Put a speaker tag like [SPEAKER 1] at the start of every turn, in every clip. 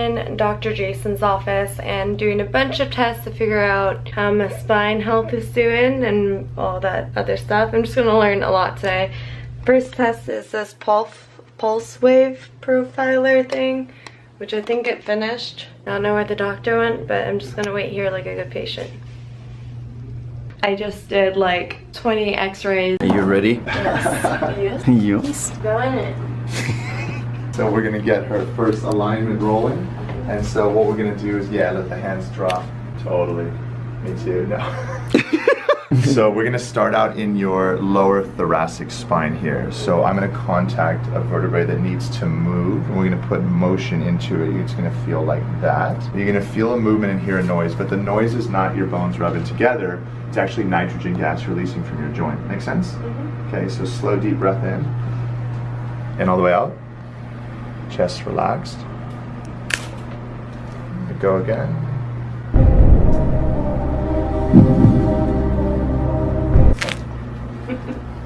[SPEAKER 1] in Dr. Jason's office and doing a bunch of tests to figure out how my spine health is doing and all that other stuff. I'm just gonna learn a lot today. First test is this pulse wave profiler thing, which I think it finished. I don't know where the doctor went, but I'm just gonna wait here like a good patient. I just did like 20 x-rays.
[SPEAKER 2] Are you ready?
[SPEAKER 1] Yes.
[SPEAKER 2] Yes.
[SPEAKER 1] Go in it.
[SPEAKER 3] So we're gonna get her first alignment rolling. And so what we're gonna do is, yeah, let the hands drop. Totally. Me too, no. So we're gonna start out in your lower thoracic spine here. So I'm gonna contact a vertebrae that needs to move, and we're gonna put motion into it. It's gonna feel like that. You're gonna feel a movement and hear a noise, but the noise is not your bones rubbing together. It's actually nitrogen gas releasing from your joint. Make sense? Mm-hmm. Okay, so slow, deep breath in. And all the way out. Chest relaxed. Go again.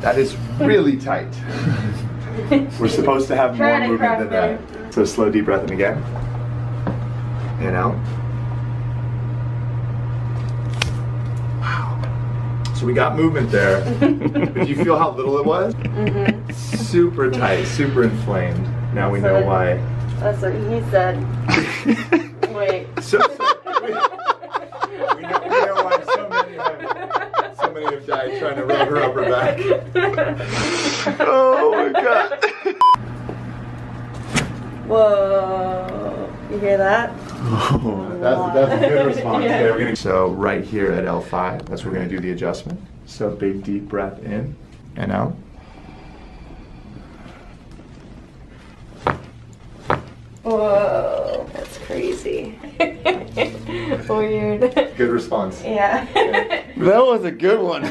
[SPEAKER 3] That is really tight. We're supposed to have more movement than that. So slow, deep breath in again. And out. Wow. So we got movement there. But you feel how little it was? Mm-hmm. Super tight, super inflamed. Now we know why.
[SPEAKER 1] That's what he said. Wait.
[SPEAKER 3] So we know why so many have died trying to rub her upper back. Oh my god.
[SPEAKER 1] Whoa. You hear that?
[SPEAKER 3] Oh, that's a good response. Yeah. Okay, we're gonna, so right here at L5, that's where we're going to do the adjustment. So big deep breath in and out.
[SPEAKER 1] Whoa, that's crazy. Weird.
[SPEAKER 3] Good response.
[SPEAKER 1] Yeah.
[SPEAKER 2] That was a good one.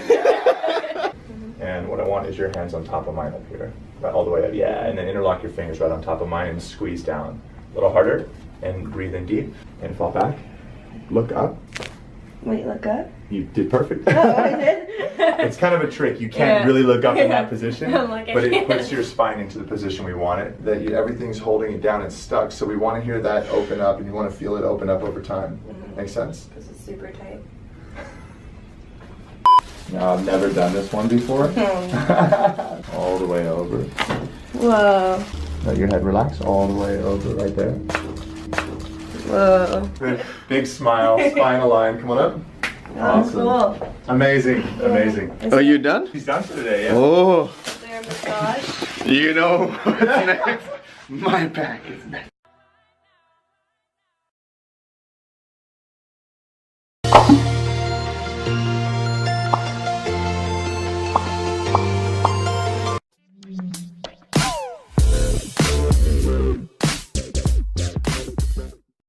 [SPEAKER 3] And what I want is your hands on top of mine up here. Right, all the way up. Yeah, and then interlock your fingers right on top of mine and squeeze down. A little harder. And breathe in deep. And fall back. Look up.
[SPEAKER 1] Wait, look up?
[SPEAKER 3] You did perfect.
[SPEAKER 1] Oh, I did?
[SPEAKER 3] It's kind of a trick. You can't really look up in that position,
[SPEAKER 1] Like
[SPEAKER 3] but it puts your spine into the position we want it. That everything's holding it down and stuck, so we want to hear that open up, and you want to feel it open up over time. Mm-hmm. Make sense?
[SPEAKER 1] Because it's super tight.
[SPEAKER 3] No, I've never done this one before. All the way over.
[SPEAKER 1] Whoa.
[SPEAKER 3] Let your head relax all the way over right there.
[SPEAKER 1] Whoa.
[SPEAKER 3] Good. Big smile, spine aligned. Come on up. Awesome.
[SPEAKER 1] Cool.
[SPEAKER 3] Amazing, amazing.
[SPEAKER 2] Are you done?
[SPEAKER 3] He's done for today, yeah.
[SPEAKER 2] Oh.
[SPEAKER 1] Is there a massage?
[SPEAKER 2] You know what's next? My back is next.